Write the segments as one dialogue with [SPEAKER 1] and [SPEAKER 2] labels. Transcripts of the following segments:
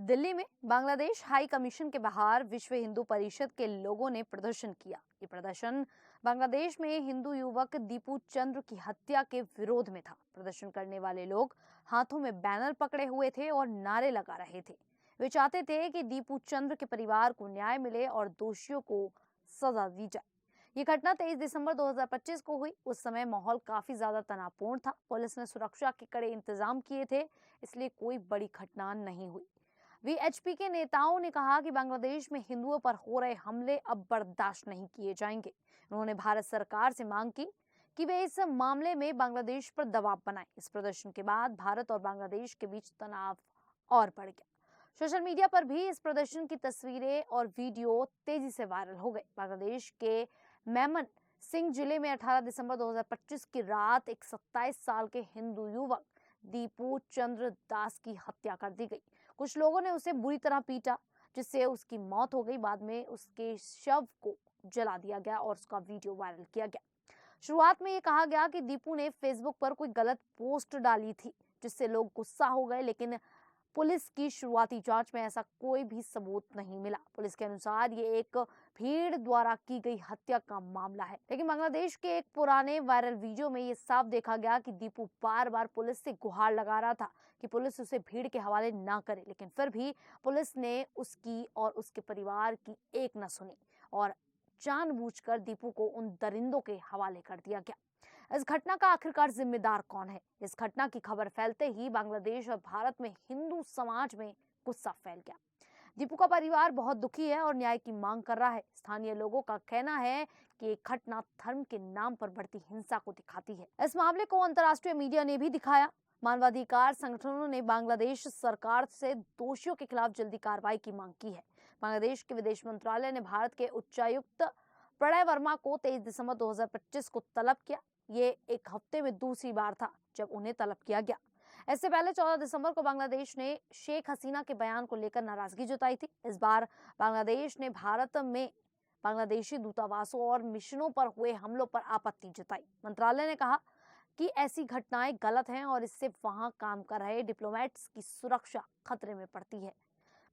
[SPEAKER 1] दिल्ली में Bangladesh high commission के बाहर विश्व हिंदू परिषद के लोगों ने प्रदर्शन किया। ये प्रदर्शन बांग्लादेश में हिंदू युवक दीपू चंद्र की हत्या के विरोध में था। प्रदर्शन करने वाले लोग हाथों में बैनर पकड़े हुए थे और नारे लगा रहे थे। वे चाहते थे कि दीपू चंद्र के परिवार को न्याय मिले और दोषियों को सजा दी जाए। ये घटना 23 दिसंबर 2025 को हुई। उस समय माहौल काफी ज्यादा तनावपूर्ण था। पुलिस ने सुरक्षा के कड़े इंतजाम किए थे, इसलिए कोई बड़ी घटना नहीं हुई। वीएचपी के नेताओं ने कहा कि बांग्लादेश में हिंदुओं पर हो रहे हमले अब बर्दाश्त नहीं किए जाएंगे। उन्होंने भारत सरकार से मांग की कि वे इस मामले में बांग्लादेश पर दबाव बनाएं। इस प्रदर्शन के बाद भारत और बांग्लादेश के बीच तनाव और बढ़ गया। सोशल मीडिया पर भी इस प्रदर्शन की तस्वीरें और वीडियो तेजी से वायरल हो गए। बांग्लादेश के मेमन सिंह जिले में 18 दिसंबर 2025 की रात एक 27 साल के हिंदू युवक दीपू चंद्र दास की हत्या कर दी गई। कुछ लोगों ने उसे बुरी तरह पीटा, जिससे उसकी मौत हो गई। बाद में उसके शव को जला दिया गया और उसका वीडियो वायरल किया गया। शुरुआत में ये कहा गया कि दीपू ने फेसबुक पर कोई गलत पोस्ट डाली थी, जिससे लोग गुस्सा हो गए, लेकिन पुलिस की शुरुआती जांच में ऐसा कोई भी सबूत नहीं मिला। पुलिस के अनुसार ये एक भीड़ द्वारा की गई हत्या का मामला है, लेकिन बांग्लादेश के एक पुराने वायरल वीडियो में ये साफ देखा गया कि दीपू बार बार पुलिस से गुहार लगा रहा था कि पुलिस उसे भीड़ के हवाले ना करे, लेकिन फिर भी पुलिस ने उसकी और उसके परिवार की एक न सुनी और जानबूझकर दीपू को उन दरिंदों के हवाले कर दिया गया। इस घटना का आखिरकार जिम्मेदार कौन है? इस घटना की खबर फैलते ही बांग्लादेश और भारत में हिंदू समाज में गुस्सा फैल गया। दीपू का परिवार बहुत दुखी है और न्याय की मांग कर रहा है। स्थानीय लोगों का कहना है कि ये घटना धर्म के नाम पर बढ़ती हिंसा को दिखाती है। इस मामले को अंतर्राष्ट्रीय मीडिया ने भी दिखाया। मानवाधिकार संगठनों ने बांग्लादेश सरकार से दोषियों के खिलाफ जल्दी कार्रवाई की मांग की है। बांग्लादेश के विदेश मंत्रालय ने भारत के उच्चायुक्त प्रणय वर्मा को 23 दिसंबर 2025 को तलब किया। ये एक हफ्ते में दूसरी बार था जब उन्हें तलब किया गया। इससे पहले 14 दिसंबर को बांग्लादेश ने शेख हसीना के बयान को लेकर नाराजगी जताई थी। इस बार बांग्लादेश ने भारत में बांग्लादेशी दूतावासों और मिशनों पर हुए हमलों पर आपत्ति जताई। मंत्रालय ने कहा कि ऐसी घटनाएं गलत हैं और इससे वहां काम कर रहे डिप्लोमेट्स की सुरक्षा खतरे में पड़ती है।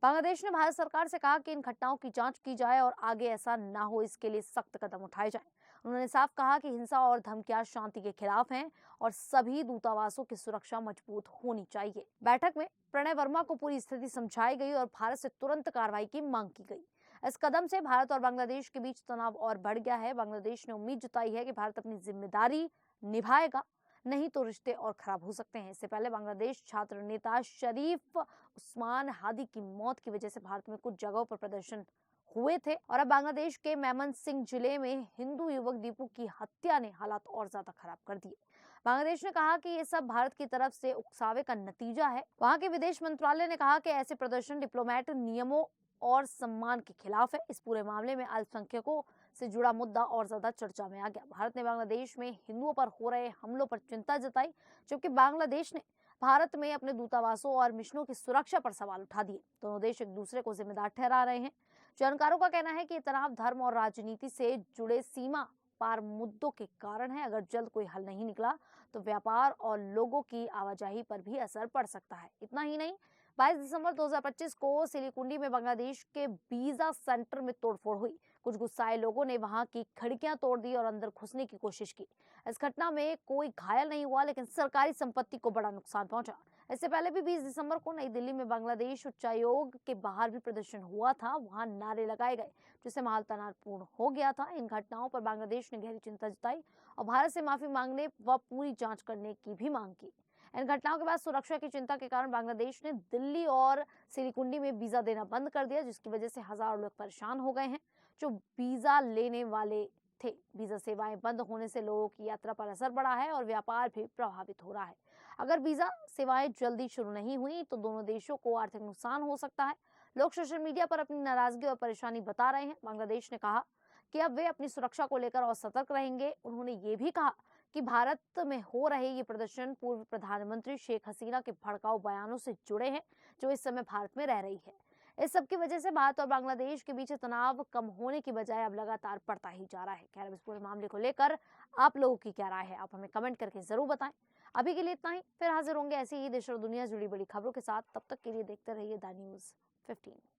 [SPEAKER 1] बांग्लादेश ने भारत सरकार से कहा कि इन घटनाओं की जांच की जाए और आगे ऐसा ना हो, इसके लिए सख्त कदम उठाए जाएं। उन्होंने साफ कहा कि हिंसा और धमकियां शांति के खिलाफ हैं और सभी दूतावासों की सुरक्षा मजबूत होनी चाहिए। बैठक में प्रणय वर्मा को पूरी स्थिति समझाई गई और भारत से तुरंत कार्रवाई की मांग की गई। इस कदम से भारत और बांग्लादेश के बीच तनाव और बढ़ गया है। बांग्लादेश ने उम्मीद जताई है कि भारत अपनी जिम्मेदारी निभाएगा, नहीं तो रिश्ते और खराब हो सकते हैं। इससे पहले बांग्लादेश छात्र नेता शरीफ उस्मान हादी की मौत की वजह से भारत में कुछ जगहों पर प्रदर्शन हुए थे और अब बांग्लादेश के मेमन सिंह जिले में हिंदू युवक दीपू की हत्या ने हालात और ज्यादा खराब कर दिए। बांग्लादेश ने कहा कि ये सब भारत की तरफ से उकसावे का नतीजा है। वहां के विदेश मंत्रालय ने कहा कि ऐसे प्रदर्शन डिप्लोमेट नियमों और सम्मान के खिलाफ है। इस पूरे मामले में अल्पसंख्यकों से जुड़ा मुद्दा और ज्यादा चर्चा में आ गया। भारत ने बांग्लादेश में हिंदुओं पर हो रहे हमलों पर चिंता जताई, जबकि बांग्लादेश ने भारत में अपने दूतावासों और मिशनों की सुरक्षा पर सवाल उठा दिए। दोनों देश एक दूसरे को जिम्मेदार ठहरा रहे हैं। जानकारों का कहना है कि तनाव धर्म और राजनीति से जुड़े सीमा पार मुद्दों के कारण है। अगर जल्द कोई हल नहीं निकला तो व्यापार और लोगों की आवाजाही पर भी असर पड़ सकता है। इतना ही नहीं, 22 दिसंबर 2025 को सिलीकुंडी में बांग्लादेश के वीजा सेंटर में तोड़फोड़ हुई। कुछ गुस्साए लोगों ने वहां की खिड़कियां तोड़ दी और अंदर घुसने की कोशिश की। इस घटना में कोई घायल नहीं हुआ, लेकिन सरकारी संपत्ति को बड़ा नुकसान पहुंचा। इससे पहले भी 20 दिसंबर को नई दिल्ली में बांग्लादेश उच्चायोग के बाहर भी प्रदर्शन हुआ था। वहां नारे लगाए गए, जिससे माहौल तनावपूर्ण हो गया था। इन घटनाओं पर बांग्लादेश ने गहरी चिंता जताई और भारत से माफी मांगने व पूरी जांच करने की भी मांग की। इन घटनाओं के बाद सुरक्षा की चिंता के कारण बांग्लादेश ने दिल्ली और सिलीकुंडी में वीजा देना बंद कर दिया, जिसकी वजह से हजारों लोग परेशान हो गए हैं जो वीजा लेने वाले थे। वीजा सेवाएं बंद होने से लोगों की यात्रा पर असर पड़ा है और व्यापार भी प्रभावित हो रहा है। अगर वीजा सेवाएं जल्दी शुरू नहीं हुई तो दोनों देशों को आर्थिक नुकसान हो सकता है। लोग सोशल मीडिया पर अपनी नाराजगी और परेशानी बता रहे हैं। बांग्लादेश ने कहा कि अब वे अपनी सुरक्षा को लेकर और सतर्क रहेंगे। उन्होंने ये भी कहा कि भारत में हो रहे ये प्रदर्शन पूर्व प्रधानमंत्री शेख हसीना के भड़काऊ बयानों से जुड़े हैं, जो इस समय भारत में रह रही है। इस सब की वजह से भारत और बांग्लादेश के बीच तनाव कम होने की बजाय अब लगातार बढ़ता ही जा रहा है। खैर, इस पूरे मामले को लेकर आप लोगों की क्या राय है, आप हमें कमेंट करके जरूर बताएं। अभी के लिए इतना ही, फिर हाजिर होंगे ऐसी ही देश और दुनिया जुड़ी बड़ी खबरों के साथ। तब तक के लिए देखते रहिए द न्यूज़ 15।